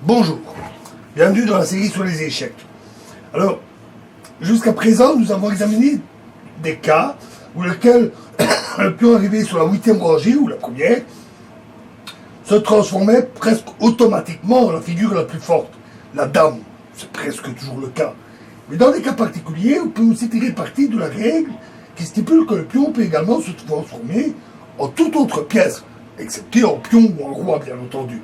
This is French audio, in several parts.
Bonjour, bienvenue dans la série sur les échecs. Alors, jusqu'à présent, nous avons examiné des cas où lequel le pion arrivé sur la 8e rangée, ou la première, se transformait presque automatiquement en la figure la plus forte, la dame. C'est presque toujours le cas. Mais dans des cas particuliers, on peut aussi tirer parti de la règle qui stipule que le pion peut également se transformer en toute autre pièce, excepté en pion ou en roi, bien entendu.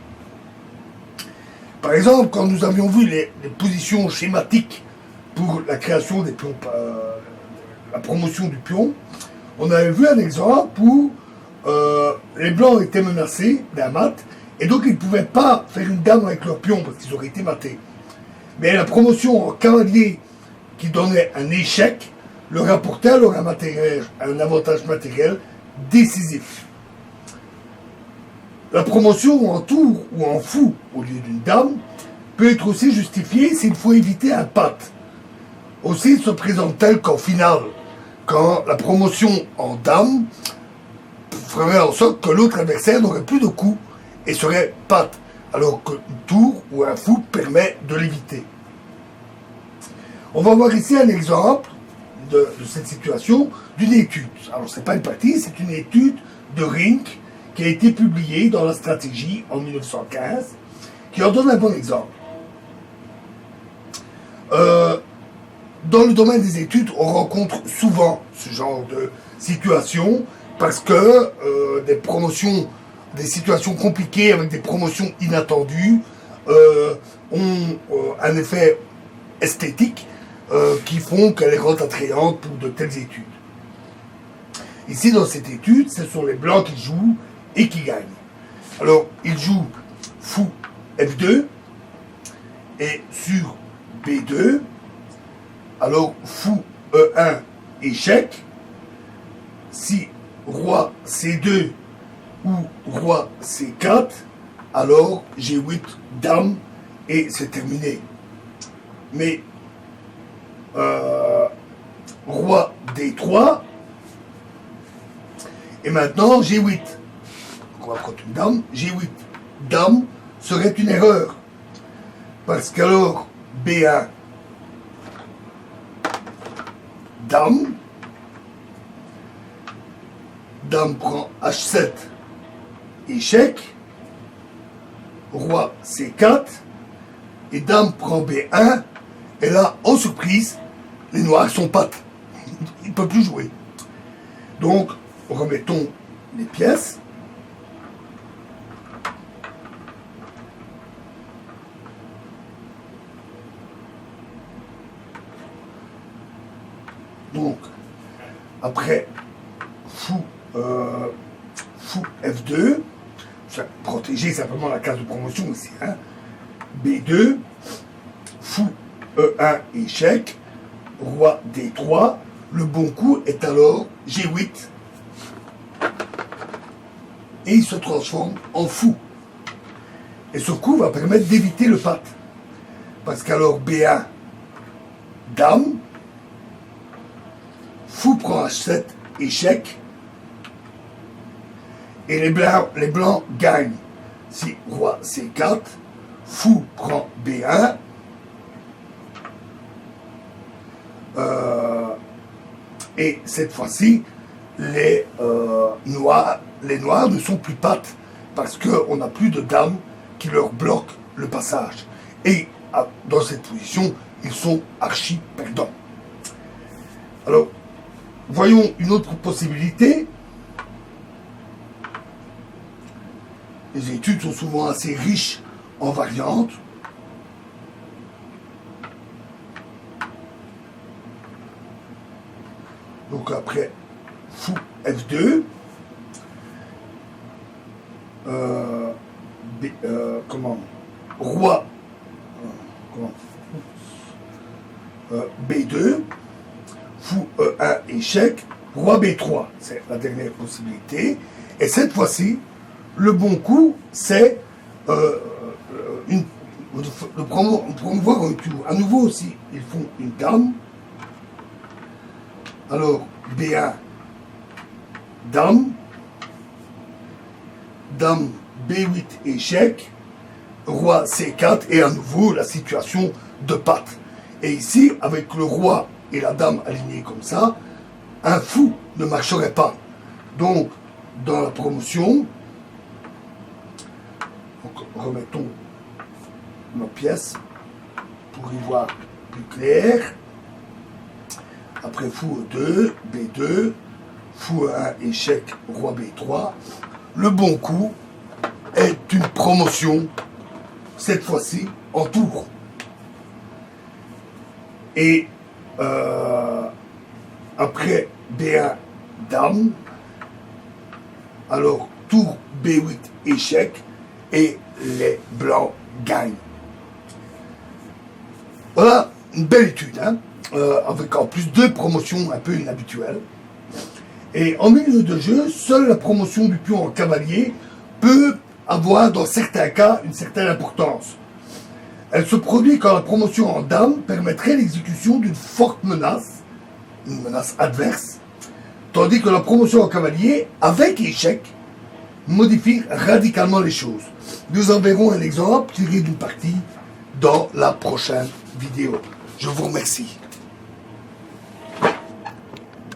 Par exemple, quand nous avions vu les positions schématiques pour la création des pions, la promotion du pion, on avait vu un exemple où les blancs étaient menacés d'un mat, et donc ils ne pouvaient pas faire une dame avec leur pion parce qu'ils auraient été matés. Mais la promotion en cavalier qui donnait un échec leur apportait alors un avantage matériel décisif. La promotion en tour ou en fou au lieu d'une dame peut être aussi justifiée s'il faut éviter un pat. Aussi se présente-t-elle qu'en finale, quand la promotion en dame ferait en sorte que l'autre adversaire n'aurait plus de coups et serait pat, alors qu'un tour ou un fou permet de l'éviter. On va voir ici un exemple de cette situation d'une étude. Alors c'est pas une partie, c'est une étude de Rink qui a été publiée dans la stratégie en 1915, qui en donne un bon exemple. Dans le domaine des études, on rencontre souvent ce genre de situation parce que des promotions, des situations compliquées avec des promotions inattendues ont un effet esthétique qui font qu'elles rendent attrayantes pour de telles études. Ici, dans cette étude, ce sont les blancs qui jouent et qui gagnent. Alors, ils jouent fou F2 et sur B2. Alors, fou E1 échec. Si roi C2 ou roi C4, alors G8 dame et c'est terminé. Mais roi D3 et maintenant G8. On va prendre une dame. G8 dame serait une erreur parce qu'alors B1 dame, dame prend H7 échec, roi C4 et dame prend B1 et là en surprise les noirs sont pattes, ils ne peuvent plus jouer. Donc remettons les pièces. Donc, après fou F2, protéger simplement la case de promotion ici, hein. B2, fou E1 échec, roi D3, le bon coup est alors G8 et il se transforme en fou. Et ce coup va permettre d'éviter le pat. Parce qu'alors B1, dame, fou prend H7, échec, et les blancs gagnent. Si roi C4, fou prend B1, et cette fois-ci, les noirs ne sont plus pattes, parce qu'on n'a plus de dames qui leur bloquent le passage. Et dans cette position, ils sont archi perdants. Alors, voyons une autre possibilité. Les études sont souvent assez riches en variantes. Donc après, fou F2, roi B2, fou E1 échec, roi B3, c'est la dernière possibilité. Et cette fois-ci, le bon coup, c'est de promouvoir un tour. À nouveau aussi, ils font une dame. Alors, B1, dame, dame B8 échec, roi C4 et à nouveau la situation de patte. Et ici, avec le roi et la dame alignés comme ça, un fou ne marcherait pas. Donc, dans la promotion, remettons nos pièces pour y voir plus clair. Après fou E2, B2, fou E1, échec, roi B3. Le bon coup est une promotion, cette fois-ci en tour. Et après B1, dame, alors tour B8, échec, et les blancs gagnent. Voilà une belle étude, hein, avec en plus deux promotions un peu inhabituelles. Et en milieu de jeu, seule la promotion du pion en cavalier peut avoir dans certains cas une certaine importance. Elle se produit quand la promotion en dame permettrait l'exécution d'une forte menace, une menace adverse, tandis que la promotion en cavalier, avec échec, modifie radicalement les choses. Nous en verrons un exemple tiré d'une partie dans la prochaine vidéo. Je vous remercie.